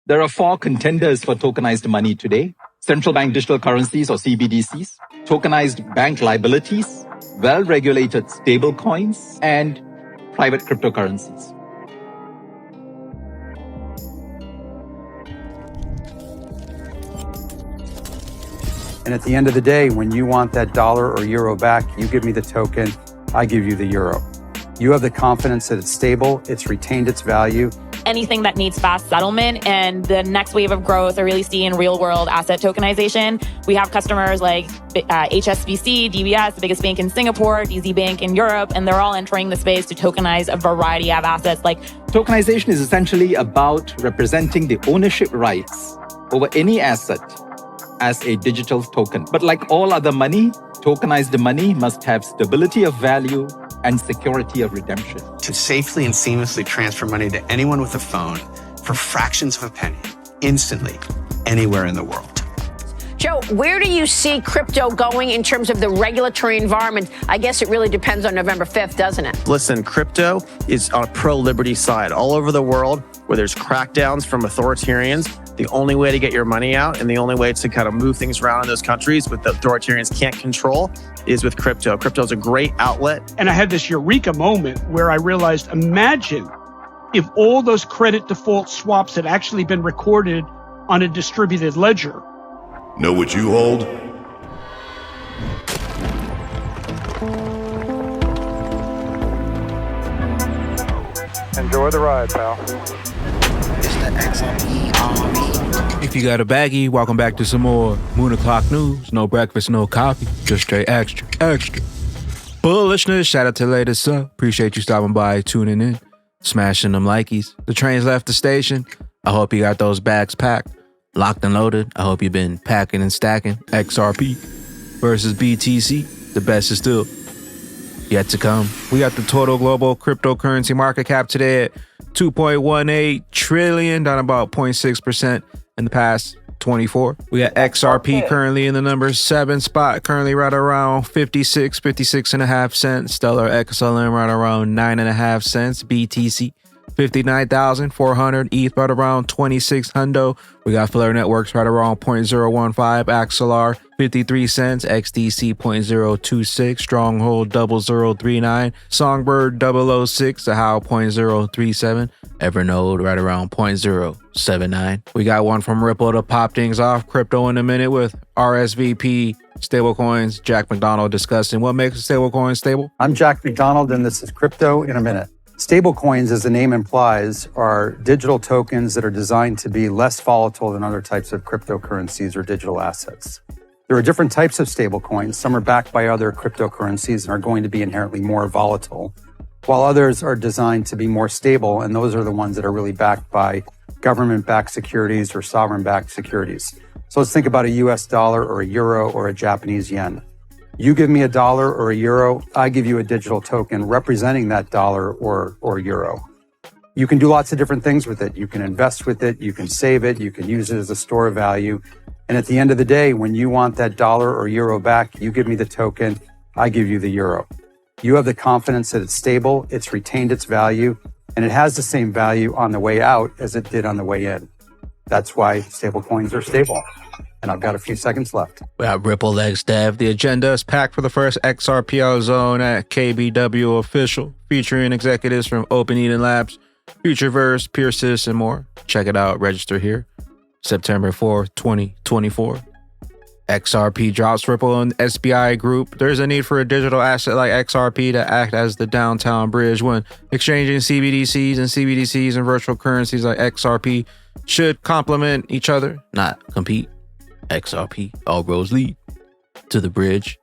There are 4 contenders for tokenized money today: central bank digital currencies or CBDCs, tokenized bank liabilities, well-regulated stablecoins, and private cryptocurrencies. And at the end of the day, when you want that dollar or euro back, you give me the token, I give you the euro. You have the confidence that it's stable, it's retained its value. Anything that needs fast settlement and the next wave of growth are really seeing real world asset tokenization. We have customers like HSBC, DBS, the biggest bank in Singapore, DZ Bank in Europe, and they're all entering the space to tokenize a variety of assets. Tokenization is essentially about representing the ownership rights over any asset as a digital token. But like all other money, tokenized money must have stability of value and security of redemption. To safely and seamlessly transfer money to anyone with a phone for fractions of a penny, instantly, anywhere in the world. Joe, where do you see crypto going in terms of the regulatory environment? I guess it really depends on November 5th, doesn't it? Listen, crypto is on a pro-liberty side. All over the world, where there's crackdowns from authoritarians, the only way to get your money out and the only way to kind of move things around in those countries with the authoritarians can't control is with crypto. Crypto is a great outlet. And I had this eureka moment where I realized, imagine if all those credit default swaps had actually been recorded on a distributed ledger. Know what you hold? Enjoy the ride, pal. If you got a baggie, welcome back to some more Moon O'Clock News. No breakfast, no coffee, just straight extra. Bullishness, shout out to the latest up. Appreciate you stopping by, tuning in, smashing them likeys. The train's left the station. I hope you got those bags packed, locked and loaded. I hope you've been packing and stacking. XRP versus BTC. The best is still yet to come. We got the total global cryptocurrency market cap today at 2.18 trillion, down about 0.6% in the past 24. We got XRP currently in the number 7 spot, currently right around 56 and a half cents. Stellar XLM right around 9.5 cents. BTC 59,400. ETH right around 26 hundo. We got Flare Networks right around 0.015. Axelar 53 cents. XDC 0.026. Stronghold 0039. Songbird 006. The How 0.037. Evernode right around 0.079. We got one from Ripple to pop things off. Crypto in a minute with RSVP stablecoins. Jack McDonald discussing what makes a stablecoin stable. I'm Jack McDonald, and this is Crypto in a Minute. Stablecoins, as the name implies, are digital tokens that are designed to be less volatile than other types of cryptocurrencies or digital assets. There are different types of stablecoins. Some are backed by other cryptocurrencies and are going to be inherently more volatile, while others are designed to be more stable, and those are the ones that are really backed by government-backed securities or sovereign-backed securities. So let's think about a US dollar or a euro or a Japanese yen. You give me a dollar or a euro, I give you a digital token representing that dollar or euro. You can do lots of different things with it. You can invest with it, you can save it, you can use it as a store of value. And at the end of the day, when you want that dollar or euro back, you give me the token, I give you the euro. You have the confidence that it's stable, it's retained its value, and it has the same value on the way out as it did on the way in. That's why stablecoins are stable. And I've got a few seconds left. We got Ripple Legs Dev. The agenda is packed for the first XRPL zone at KBW Official, featuring executives from Open Eden Labs, Futureverse, Peersys, and more. Check it out. Register here. September 4th, 2024. XRP drops Ripple and SBI Group. There's a need for a digital asset like XRP to act as the downtown bridge when exchanging CBDCs and virtual currencies like XRP should complement each other, not compete. XRP, all roads lead to the bridge.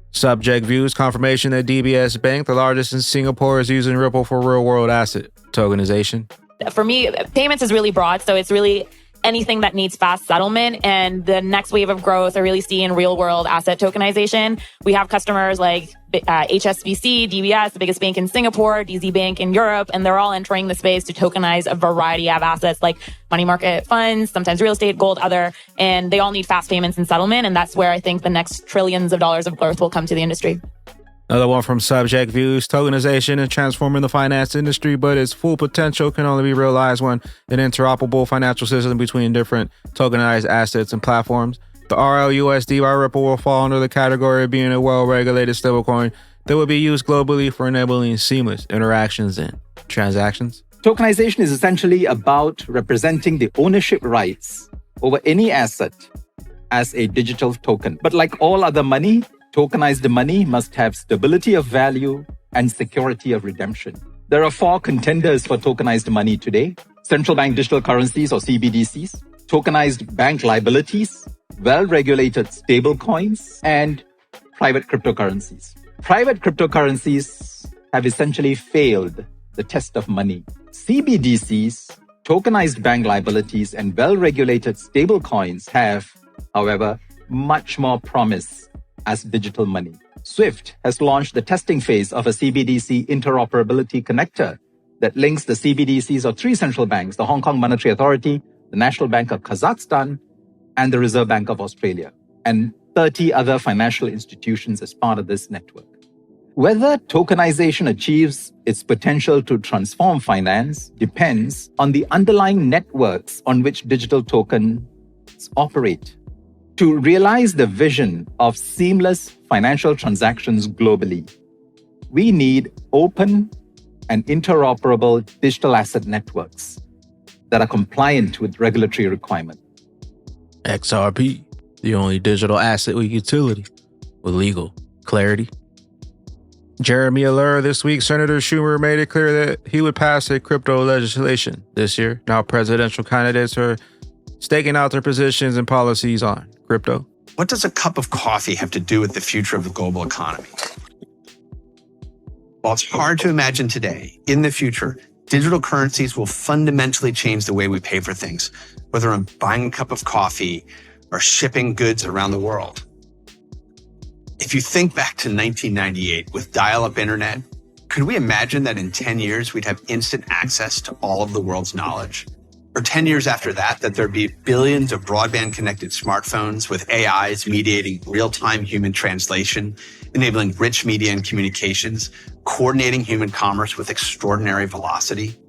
Subject views confirmation that DBS Bank, the largest in Singapore, is using Ripple for real-world asset tokenization. For me, payments is really broad, so it's really anything that needs fast settlement. And the next wave of growth are really seeing real world asset tokenization. We have customers like HSBC, DBS, the biggest bank in Singapore, DZ Bank in Europe, and they're all entering the space to tokenize a variety of assets like money market funds, sometimes real estate, gold, other, and they all need fast payments and settlement. And that's where I think the next trillions of dollars of growth will come to the industry. Another one from Subject Views. Tokenization is transforming the finance industry, but its full potential can only be realized when an interoperable financial system between different tokenized assets and platforms. The RLUSD by Ripple will fall under the category of being a well-regulated stablecoin that will be used globally for enabling seamless interactions and transactions. Tokenization is essentially about representing the ownership rights over any asset as a digital token. But like all other money, tokenized money must have stability of value and security of redemption. There are 4 contenders for tokenized money today: central bank digital currencies or CBDCs, tokenized bank liabilities, well-regulated stablecoins, and private cryptocurrencies. Private cryptocurrencies have essentially failed the test of money. CBDCs, tokenized bank liabilities, and well-regulated stablecoins have, however, much more promise as digital money. SWIFT has launched the testing phase of a CBDC interoperability connector that links the CBDCs of 3 central banks, the Hong Kong Monetary Authority, the National Bank of Kazakhstan, and the Reserve Bank of Australia, and 30 other financial institutions as part of this network. Whether tokenization achieves its potential to transform finance depends on the underlying networks on which digital tokens operate. To realize the vision of seamless financial transactions globally, we need open and interoperable digital asset networks that are compliant with regulatory requirements. XRP, the only digital asset with utility, with legal clarity. Jeremy Allure this week, Senator Schumer made it clear that he would pass a crypto legislation this year. Now presidential candidates are staking out their positions and policies on crypto. What does a cup of coffee have to do with the future of the global economy? While it's hard to imagine today, in the future, digital currencies will fundamentally change the way we pay for things, whether I'm buying a cup of coffee or shipping goods around the world. If you think back to 1998 with dial-up internet, could we imagine that in 10 years we'd have instant access to all of the world's knowledge? Or 10 years after that there'd be billions of broadband-connected smartphones with AIs mediating real-time human translation, enabling rich media and communications, coordinating human commerce with extraordinary velocity?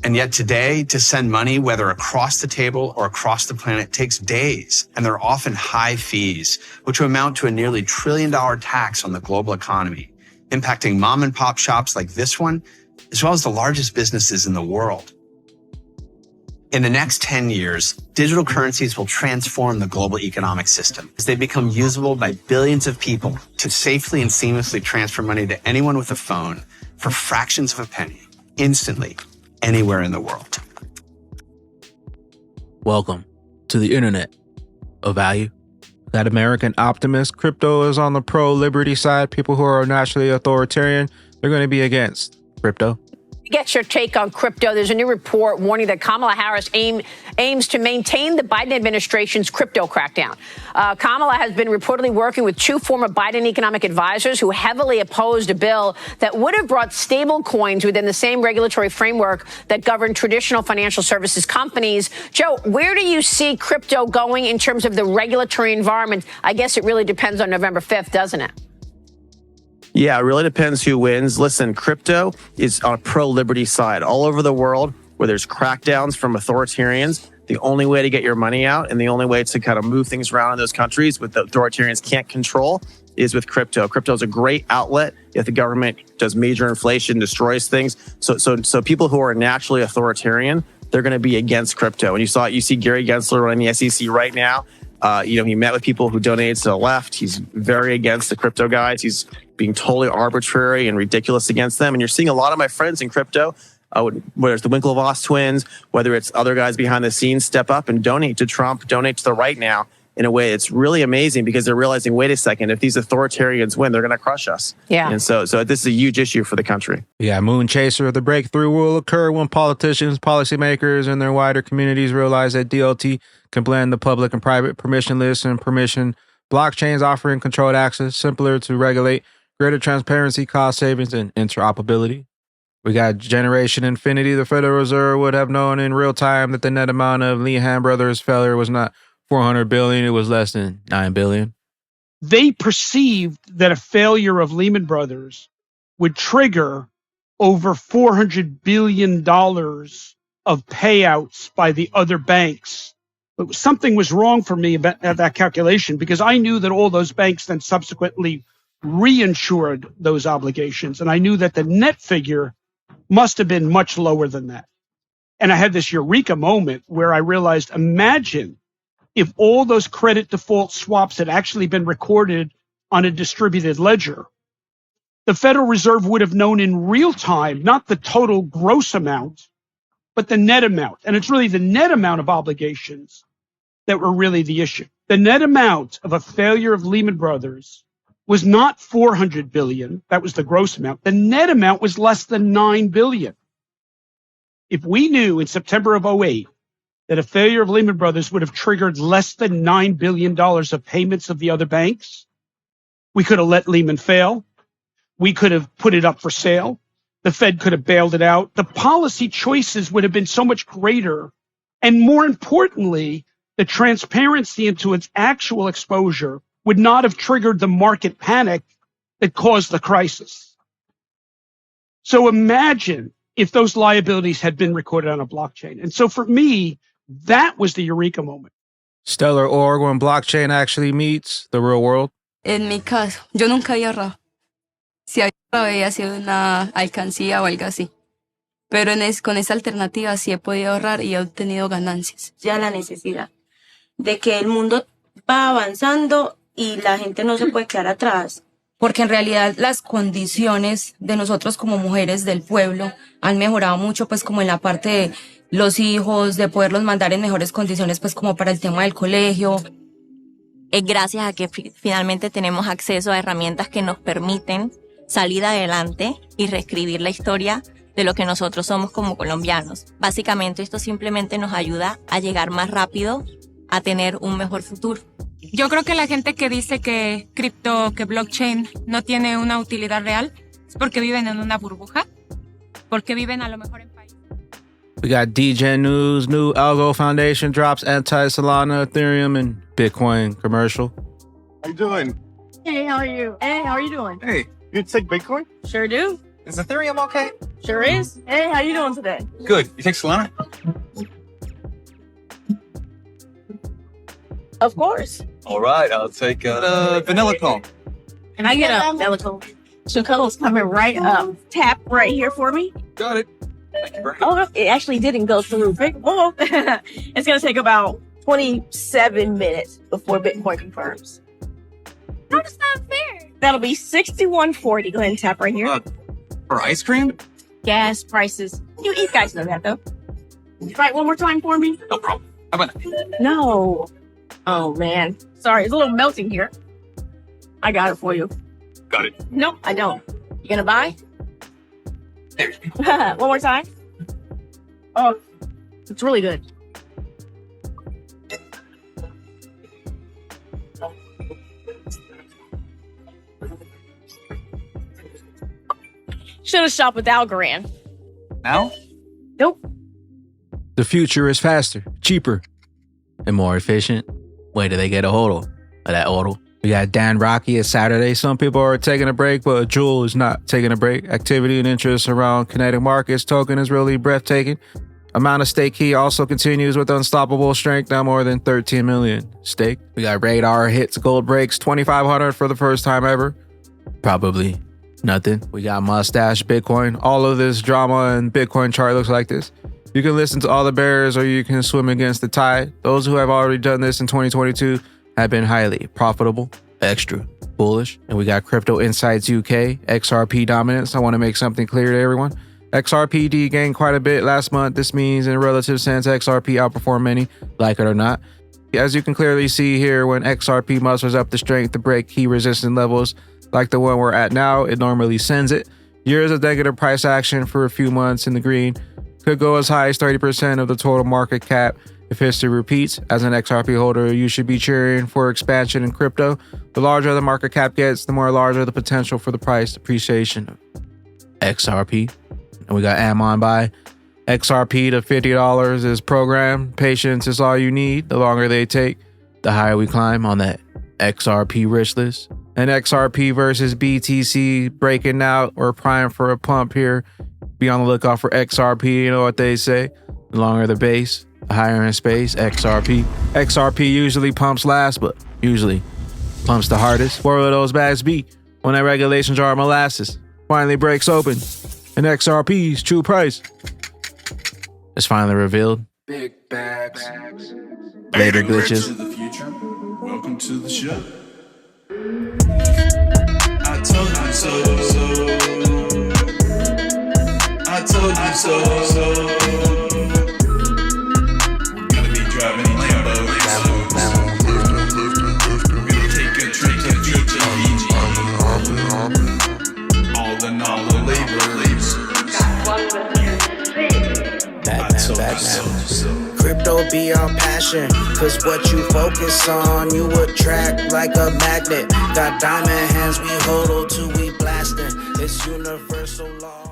And yet today, to send money, whether across the table or across the planet, takes days, and there are often high fees, which amount to a nearly $1 trillion tax on the global economy, impacting mom and pop shops like this one, as well as the largest businesses in the world. In the next 10 years, digital currencies will transform the global economic system as they become usable by billions of people to safely and seamlessly transfer money to anyone with a phone for fractions of a penny, instantly, anywhere in the world. Welcome to the internet of value. That American optimist, crypto is on the pro-liberty side. People who are naturally authoritarian, they're going to be against crypto. Get your take on crypto. There's a new report warning that Kamala Harris aims to maintain the Biden administration's crypto crackdown. Kamala has been reportedly working with 2 former Biden economic advisors who heavily opposed a bill that would have brought stable coins within the same regulatory framework that govern traditional financial services companies. Joe, where do you see crypto going in terms of the regulatory environment? I guess it really depends on November 5th, doesn't it? Yeah, it really depends who wins. Listen, crypto is on a pro-liberty side. All over the world where there's crackdowns from authoritarians, the only way to get your money out and the only way to kind of move things around in those countries with the authoritarians can't control is with crypto. Crypto is a great outlet if the government does major inflation, destroys things. So people who are naturally authoritarian, they're going to be against crypto. And you see Gary Gensler running the SEC right now. He met with people who donated to the left. He's very against the crypto guys. He's being totally arbitrary and ridiculous against them. And you're seeing a lot of my friends in crypto, whether it's the Winklevoss twins, whether it's other guys behind the scenes, step up and donate to Trump, donate to the right now in a way it's really amazing because they're realizing, wait a second, if these authoritarians win, they're going to crush us. Yeah. And so this is a huge issue for the country. Yeah, Moon Chaser, the breakthrough will occur when politicians, policymakers, and their wider communities realize that DLT can blend the public and private permissionless and permission blockchains offering controlled access, simpler to regulate, greater transparency, cost savings, and interoperability. We got Generation Infinity. The Federal Reserve would have known in real time that the net amount of Lehman Brothers failure was not $400 billion, it was less than $9 billion. they perceived that a failure of Lehman Brothers would trigger over $400 billion of payouts by the other banks. But something was wrong for me about that calculation, because I knew that all those banks then subsequently reinsured those obligations. And I knew that the net figure must have been much lower than that. And I had this eureka moment where I realized, imagine if all those credit default swaps had actually been recorded on a distributed ledger. The Federal Reserve would have known in real time, not the total gross amount, but the net amount. And it's really the net amount of obligations that were really the issue. The net amount of a failure of Lehman Brothers was not $400 billion. That was the gross amount. The net amount was less than $9 billion. If we knew in September of 2008 that a failure of Lehman Brothers would have triggered less than $9 billion of payments of the other banks, we could have let Lehman fail. We could have put it up for sale. The Fed could have bailed it out. The policy choices would have been so much greater. And more importantly, the transparency into its actual exposure would not have triggered the market panic that caused the crisis. So imagine if those liabilities had been recorded on a blockchain. And so for me, that was the eureka moment. Stellar org when blockchain actually meets the real world. En mi caso, yo nunca había ahorrado. Si había ahorrado, había sido una alcancía o algo así. Pero con esta alternativa sí he podido ahorrar y he obtenido ganancias. Ya la necesidad de que el mundo va avanzando y la gente no se puede quedar atrás. Porque en realidad las condiciones de nosotros como mujeres del pueblo han mejorado mucho, pues como en la parte de los hijos, de poderlos mandar en mejores condiciones, pues como para el tema del colegio. Es gracias a que finalmente tenemos acceso a herramientas que nos permiten salir adelante y reescribir la historia de lo que nosotros somos como colombianos. Básicamente esto simplemente nos ayuda a llegar más rápido a tener un mejor futuro. Yo creo que la gente que dice que cripto, que blockchain no tiene una utilidad real es porque viven en una burbuja, porque viven a lo mejor en países. We got DGen News, new Algo Foundation drops anti-Solana, Ethereum, and Bitcoin commercial. How you doing? Hey, how are you? Hey, how are you doing? Hey, you take Bitcoin? Sure do. Is Ethereum okay? Sure is. Hey, how you doing today? Good. You take Solana? Of course. All right, I'll take vanilla cone. Can I get a vanilla cone? Choco's coming right up. Tap right here for me. Got it. Thank you very much. Oh, it actually didn't go through. Oh, it's going to take about 27 minutes before Bitcoin confirms. How does that fair? That'll be $61.40. Go ahead and tap right here. For ice cream? Gas prices. You guys know that, though. Try it one more time for me. No problem. How about it? No. Oh, man. Sorry, it's a little melting here. I got it for you. Got it. Nope, I don't. You gonna buy? There. One more time. Oh, it's really good. Should have shopped with Algorand. Now? Nope. The future is faster, cheaper, and more efficient. Wait till they get a hold of that auto. We got Dan Rocky at Saturday. Some people are taking a break, but Jewel is not taking a break. Activity and interest around kinetic markets token is really breathtaking. Amount of stake key also continues with unstoppable strength, now more than 13 million stake. We got Radar hits gold breaks 2,500 for the first time ever. Probably nothing. We got Mustache Bitcoin. All of this drama and Bitcoin chart looks like this. You can listen to all the bears or you can swim against the tide. Those who have already done this in 2022 have been highly profitable, extra bullish. And we got Crypto Insights UK, XRP dominance. I want to make something clear to everyone. XRPD gained quite a bit last month. This means in a relative sense, XRP outperformed many, like it or not. As you can clearly see here, when XRP musters up the strength to break key resistance levels like the one we're at now, it normally sends it. Years of negative price action for a few months in the green could go as high as 30% of the total market cap. If history repeats, as an XRP holder, you should be cheering for expansion in crypto. The larger the market cap gets, the more larger the potential for the price appreciation of XRP. And we got Amon by XRP to $50 is program. Patience is all you need. The longer they take, the higher we climb on that XRP wish list. And XRP versus BTC breaking out or prime for a pump here. Be on the lookout for XRP. You know what they say. The longer the base, the higher in space. XRP. XRP usually pumps last, but usually pumps the hardest. Where will those bags be when that regulation jar of molasses finally breaks open and XRP's true price is finally revealed? Big bags. Later glitches. To the future. Welcome to the show. I told you so. I told you so. We're gonna be driving Lambos. We're gonna take a trip to Fiji. All in all, the labors. Crypto be our passion, cause what you focus on, you attract like a magnet. Got diamond hands, we hold till we blasting. It's universal law.